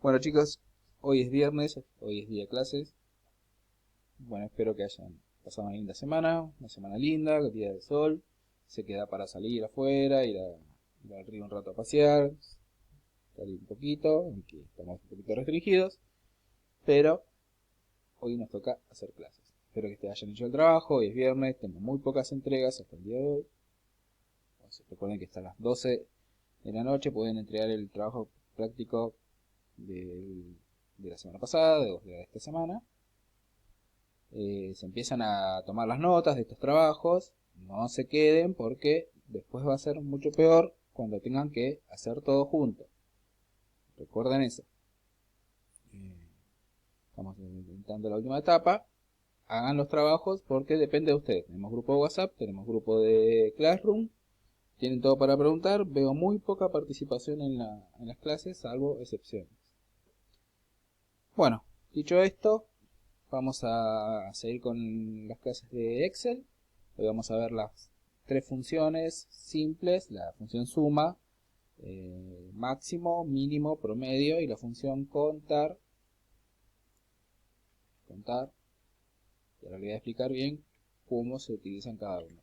Bueno chicos, hoy es viernes, hoy es día de clases. Bueno, espero que hayan pasado una linda semana, una semana linda, día de sol. Se queda para salir afuera, ir al río un rato a pasear, salir un poquito, aunque estamos un poquito restringidos, pero hoy nos toca hacer clases. Espero que te hayan hecho el trabajo, hoy es viernes, tengo muy pocas entregas hasta el día de hoy. Entonces, recuerden que hasta las 12 de la noche pueden entregar el trabajo práctico del- de la semana pasada, de esta semana. Se empiezan a tomar las notas de estos trabajos, no se queden porque después va a ser mucho peor cuando tengan que hacer todo junto. Recuerden eso. Eh, Estamos intentando la última etapa. Hagan los trabajos porque depende de ustedes. Tenemos grupo de WhatsApp, tenemos grupo de Classroom, tienen todo para preguntar. Veo muy poca participación en las clases, salvo excepciones. Bueno, dicho esto, vamos a seguir con las clases de Excel. Hoy vamos a ver las tres funciones simples, la función suma, máximo, mínimo, promedio y la función contar. Y ahora les voy a explicar bien cómo se utilizan cada uno.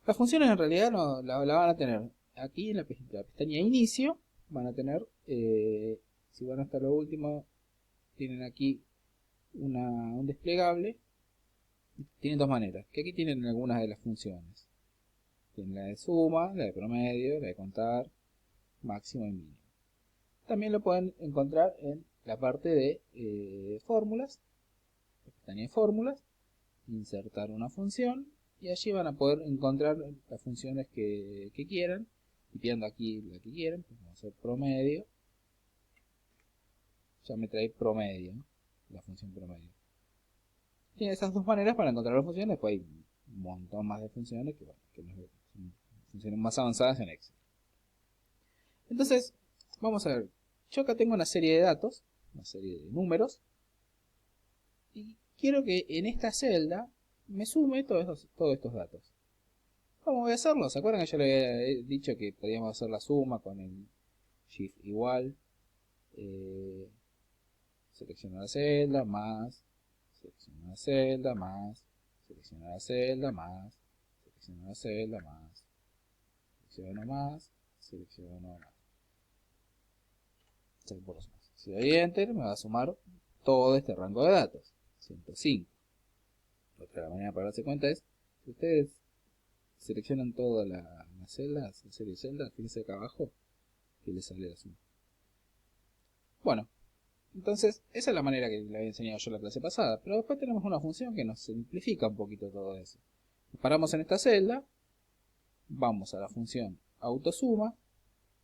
Las funciones en realidad no, la van a tener aquí en la pestaña inicio, van a tener, si van hasta lo último, tienen aquí un desplegable. Tienen dos maneras, que aquí tienen algunas de las funciones. Tienen la de suma, la de promedio, la de contar, máximo y mínimo. También lo pueden encontrar en la parte de fórmulas, la pestaña de fórmulas, insertar una función y allí van a poder encontrar las funciones que quieran, copiando aquí la que quieren, pues vamos a hacer promedio, ya me trae promedio, ¿no? La función promedio. Tiene esas dos maneras para encontrar las funciones, después hay un montón más de funciones que, bueno, que son funciones más avanzadas en Excel. Entonces, vamos a ver, yo acá tengo una serie de datos, una serie de números, y quiero que en esta celda me sume todos estos datos. ¿Cómo voy a hacerlo? ¿Se acuerdan que yo le había dicho que podíamos hacer la suma con el shift igual? Eh, Selecciono la celda, más, selecciono la celda, más, selecciono la celda, más, selecciono la celda, más, selecciono más, selecciono más. Por los más. Si doy Enter, me va a sumar todo este rango de datos. 105. Otra manera para darse cuenta es, si ustedes seleccionan toda la celda, la serie de celdas, fíjense acá abajo, que les sale la suma. Bueno, entonces esa es la manera que le había enseñado yo la clase pasada, pero después tenemos una función que nos simplifica un poquito todo eso. Nos paramos en esta celda, vamos a la función autosuma,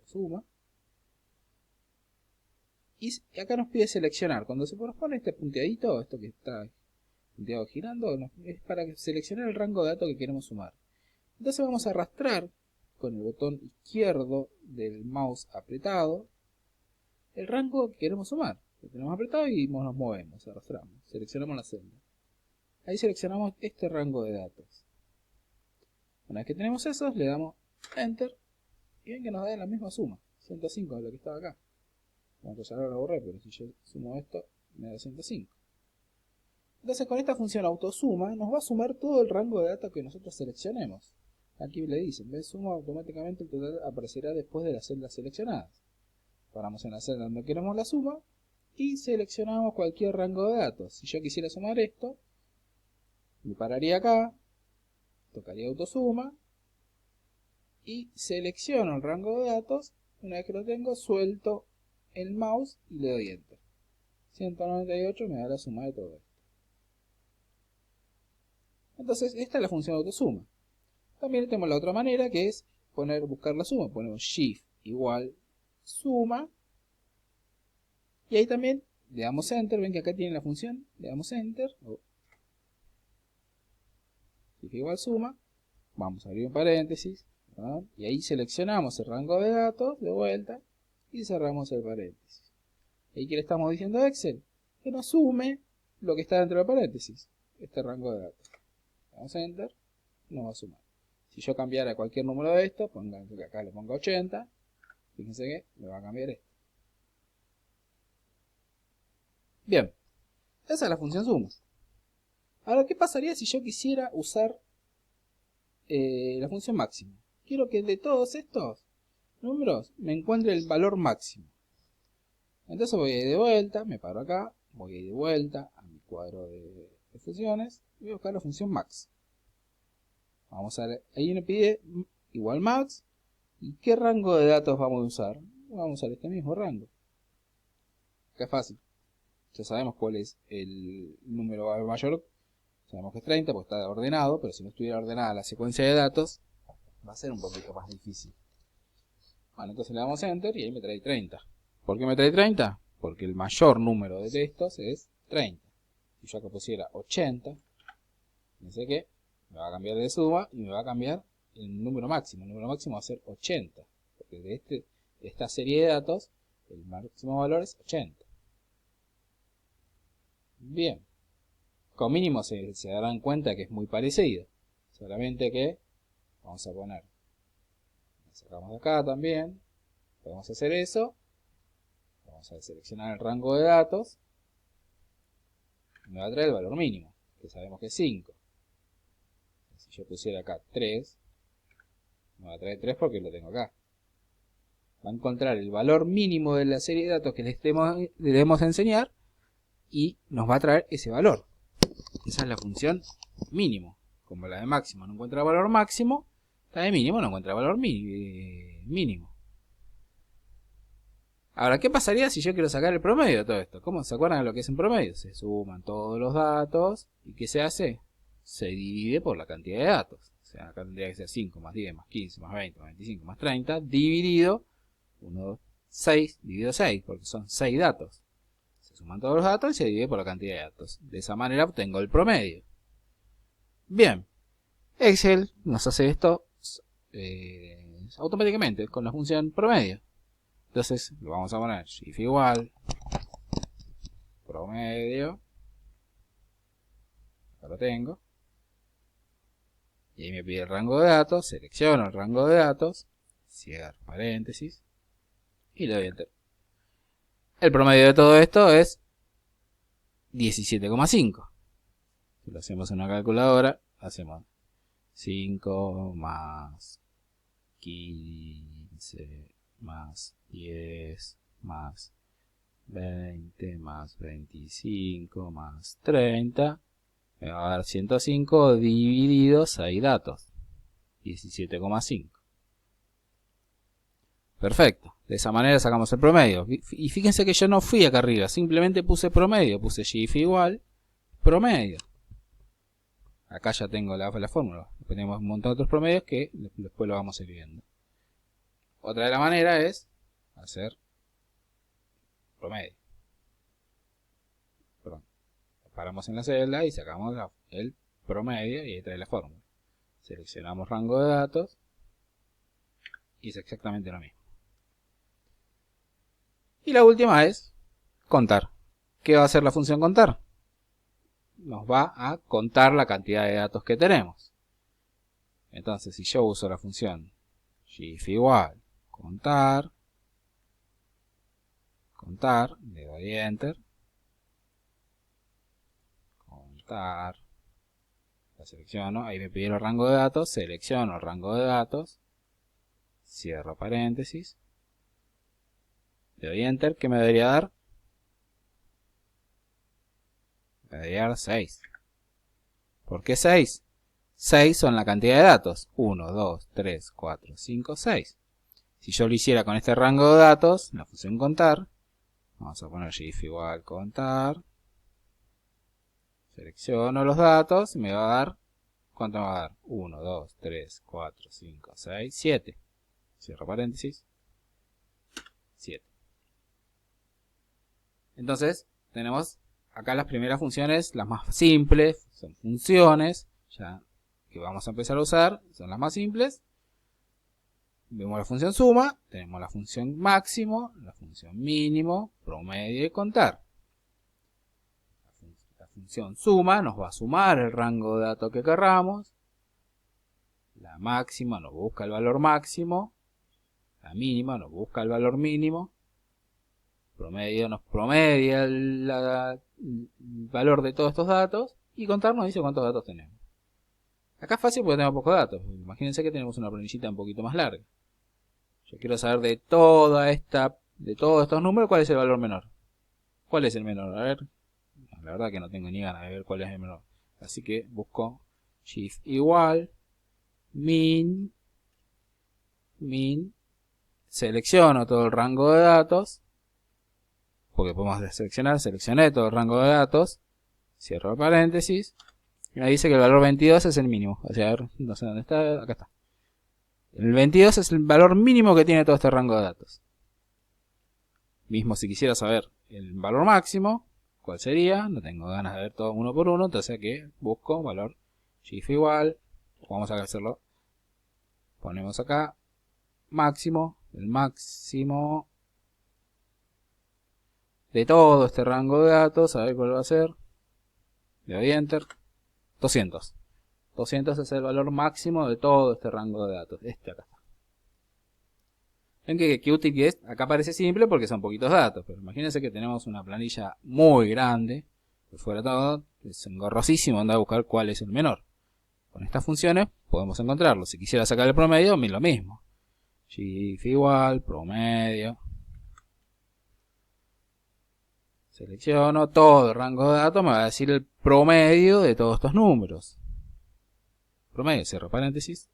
suma, y acá nos pide seleccionar. Cuando se nos pone este punteadito, esto que está punteado girando, es para seleccionar el rango de datos que queremos sumar. Entonces vamos a arrastrar con el botón izquierdo del mouse apretado el rango que queremos sumar. Lo tenemos apretado y nos movemos, arrastramos, seleccionamos la celda. Ahí seleccionamos este rango de datos. Una vez que tenemos esos, le damos Enter y ven que nos da la misma suma, 105 de lo que estaba acá. Bueno, pues ahora lo borré, pero si yo sumo esto, me da 105. Entonces con esta función autosuma nos va a sumar todo el rango de datos que nosotros seleccionemos. Aquí le dicen, ¿ves? Suma automáticamente el total aparecerá después de las celdas seleccionadas. Paramos en la celda donde queremos la suma y seleccionamos cualquier rango de datos. Si yo quisiera sumar esto, me pararía acá, tocaría autosuma y selecciono el rango de datos. Una vez que lo tengo, suelto el mouse y le doy Enter. 198 me da la suma de todo esto. Entonces, esta es la función autosuma. También tenemos la otra manera que es buscar la suma. Ponemos Shift igual suma. Y ahí también le damos Enter. Ven que acá tiene la función. Le damos Enter. Shift igual suma. Vamos a abrir un paréntesis. ¿Verdad? Y ahí seleccionamos el rango de datos de vuelta. Y cerramos el paréntesis. ¿Y qué le estamos diciendo a Excel? Que nos sume lo que está dentro del paréntesis. Este rango de datos. Le damos Enter. Nos va a sumar. Si yo cambiara cualquier número de estos, pongan que acá le ponga 80, fíjense que me va a cambiar esto. Bien, esa es la función suma. Ahora, ¿qué pasaría si yo quisiera usar la función máximo? Quiero que de todos estos números me encuentre el valor máximo. Entonces voy a ir de vuelta, me paro acá, voy a ir de vuelta a mi cuadro de funciones y voy a buscar la función max. Vamos a ver, ahí me pide igual max. ¿Y qué rango de datos vamos a usar? Vamos a usar este mismo rango. Que es fácil. Ya sabemos cuál es el número mayor. Sabemos que es 30 porque está ordenado, pero si no estuviera ordenada la secuencia de datos, va a ser un poquito más difícil. Bueno, entonces le damos Enter y ahí me trae 30. ¿Por qué me trae 30? Porque el mayor número de estos es 30. Si yo acá pusiera 80, fíjense que me va a cambiar de suma y me va a cambiar el número máximo. El número máximo va a ser 80. Porque de esta serie de datos, el máximo valor es 80. Bien. Con mínimo se darán cuenta que es muy parecido. Solamente que vamos a poner. Lo sacamos de acá también. Podemos hacer eso. Vamos a seleccionar el rango de datos. Me va a traer el valor mínimo, que sabemos que es 5. Si yo pusiera acá 3, me va a traer 3 porque lo tengo acá. Va a encontrar el valor mínimo de la serie de datos que le debemos enseñar y nos va a traer ese valor. Esa es la función mínimo. Como la de máximo no encuentra valor máximo, la de mínimo no encuentra valor mínimo. Ahora, ¿qué pasaría si yo quiero sacar el promedio de todo esto? ¿Cómo se acuerdan de lo que es un promedio? Se suman todos los datos y ¿qué se hace? Se divide por la cantidad de datos. O sea, acá tendría que ser 5 más 10 más 15 más 20 más 25 más 30 dividido 6 dividido 6 porque son 6 datos. Se suman todos los datos y se divide por la cantidad de datos. De esa manera obtengo el promedio. Bien, Excel nos hace esto automáticamente con la función promedio. Entonces lo vamos a poner shift igual promedio. Acá lo tengo. Y ahí me pide el rango de datos. Selecciono el rango de datos. Cierro paréntesis. Y le doy enter. El promedio de todo esto es 17,5. Si lo hacemos en una calculadora, hacemos 5 más 15 más 10 más 20 más 25 más 30 me va a dar 105 dividido 6 datos, 17,5. Perfecto, de esa manera sacamos el promedio. Y fíjense que yo no fui acá arriba, simplemente puse promedio, puse shift igual promedio. Acá ya tengo la fórmula. Tenemos un montón de otros promedios que después lo vamos a ir viendo. Otra de la manera es hacer promedio. Perdón. Paramos en la celda y sacamos el promedio y ahí trae la fórmula. Seleccionamos rango de datos y es exactamente lo mismo. Y la última es contar. ¿Qué va a hacer la función contar? Nos va a contar la cantidad de datos que tenemos. Entonces, si yo uso la función shift igual contar, le doy enter, contar, la selecciono, ahí me pide el rango de datos, selecciono el rango de datos, cierro paréntesis, le doy enter, ¿qué me debería dar? Me debería dar 6. ¿Por qué 6? 6 son la cantidad de datos, 1, 2, 3, 4, 5, 6. Si yo lo hiciera con este rango de datos, la función contar, vamos a poner shift igual contar, selecciono los datos, me va a dar, ¿cuánto me va a dar? 1, 2, 3, 4, 5, 6, 7. Cierro paréntesis, 7. Entonces, tenemos acá las primeras funciones, las más simples, son funciones, ya que vamos a empezar a usar, son las más simples. Vemos la función suma, tenemos la función máximo, la función mínimo, promedio y contar. La función suma nos va a sumar el rango de datos que querramos. La máxima nos busca el valor máximo. La mínima nos busca el valor mínimo. Promedio nos promedia el valor de todos estos datos. Y contar nos dice cuántos datos tenemos. Acá es fácil porque tenemos pocos datos. Imagínense que tenemos una planillita un poquito más larga. Yo quiero saber de todos estos números cuál es el valor menor. ¿Cuál es el menor? A ver. La verdad que no tengo ni ganas de ver cuál es el menor. Así que busco shift igual min. Selecciono todo el rango de datos. Porque podemos deseleccionar. Seleccioné todo el rango de datos. Cierro el paréntesis. Y me dice que el valor 22 es el mínimo. O sea, a ver, no sé dónde está. Acá está. El 22 es el valor mínimo que tiene todo este rango de datos. Mismo si quisiera saber el valor máximo, ¿cuál sería? No tengo ganas de ver todo uno por uno, entonces aquí busco valor shift igual. Vamos a hacerlo. Ponemos acá máximo, el máximo de todo este rango de datos. A ver cuál va a ser. Le doy enter. 200. 200 es el valor máximo de todo este rango de datos. Este acá está. Ven que útil que es. Acá parece simple porque son poquitos datos. Pero imagínense que tenemos una planilla muy grande. Que fuera todo. Es engorrosísimo andar a buscar cuál es el menor. Con estas funciones podemos encontrarlo. Si quisiera sacar el promedio, lo mismo. Shift igual, promedio. Selecciono todo el rango de datos. Me va a decir el promedio de todos estos números. Promedio, cierro paréntesis.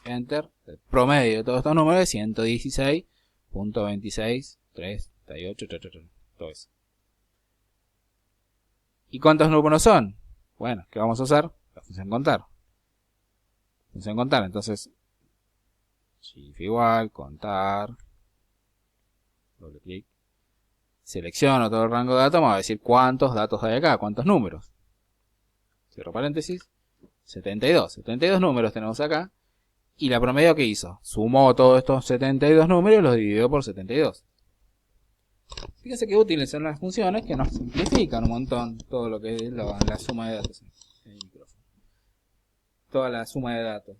Enter. El promedio de todos estos números es 116.2638. Todo eso. ¿Y cuántos números son? Bueno, ¿qué vamos a usar? La función contar. Función contar, entonces. Shift igual, contar. Doble clic. Selecciono todo el rango de datos. Me va a decir cuántos datos hay acá, cuántos números. Cierro paréntesis. 72. 72 números tenemos acá. Y la promedio que hizo, sumó todos estos 72 números y los dividió por 72. Fíjense qué útiles son las funciones que nos simplifican un montón todo lo que es la suma de datos. El micrófono. Toda la suma de datos.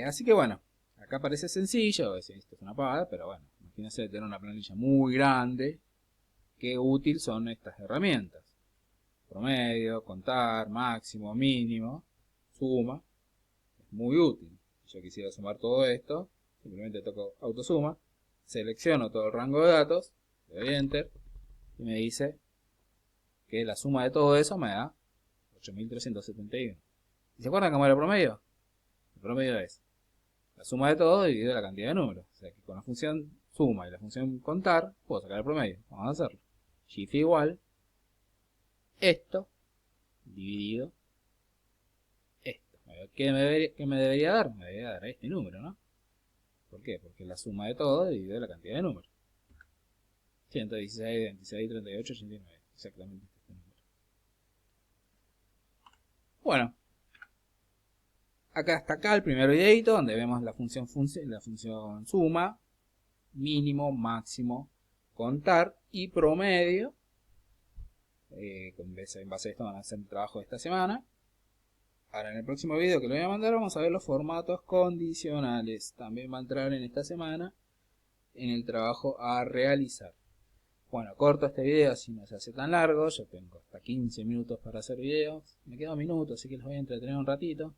Así que bueno, acá parece sencillo, esto es una pavada, pero bueno, imagínense tener una planilla muy grande. Qué útil son estas herramientas. Promedio, contar, máximo, mínimo. Suma, es muy útil. Si yo quisiera sumar todo esto, simplemente toco autosuma, selecciono todo el rango de datos, le doy enter y me dice que la suma de todo eso me da 8371. ¿Y se acuerdan cómo era el promedio? El promedio es la suma de todo dividido la cantidad de números. O sea que con la función suma y la función contar puedo sacar el promedio. Vamos a hacerlo. Shift igual esto dividido. ¿Qué me debería dar? Me debería dar este número, ¿no? ¿Por qué? Porque la suma de todo dividido la cantidad de números. 116, 26, 38, 89. Exactamente este número. Bueno. Acá está acá el primer videito donde vemos la función suma, mínimo, máximo, contar y promedio. En base a esto van a hacer el trabajo de esta semana. Ahora en el próximo video que le voy a mandar vamos a ver los formatos condicionales. También va a entrar en esta semana en el trabajo a realizar. Bueno, corto este video así no se hace tan largo. Yo tengo hasta 15 minutos para hacer videos. Me quedan minutos, así que los voy a entretener un ratito.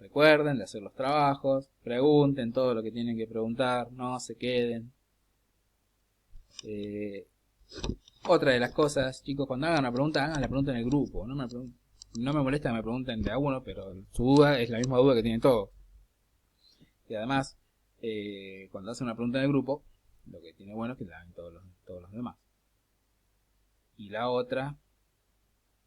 Recuerden de hacer los trabajos. Pregunten todo lo que tienen que preguntar. No se queden. Otra de las cosas, chicos, cuando hagan hagan la pregunta en el grupo. No me molesta que me pregunten de a uno, pero su duda es la misma duda que tienen todos. Y además, cuando hacen una pregunta en el grupo, lo que tiene bueno es que la hagan todos los demás. Y la otra,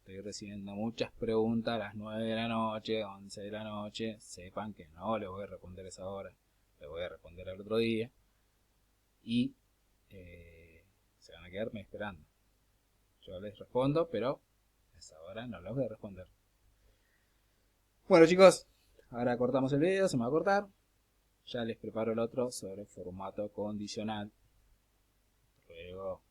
estoy recibiendo muchas preguntas a las 9 de la noche, 11 de la noche. Sepan que no les voy a responder a esa hora, les voy a responder al otro día. Y se van a quedarme esperando. Yo les respondo, pero a esa hora no los voy a responder. Bueno, chicos, ahora cortamos el video, se me va a cortar. Ya les preparo el otro sobre formato condicional. Luego.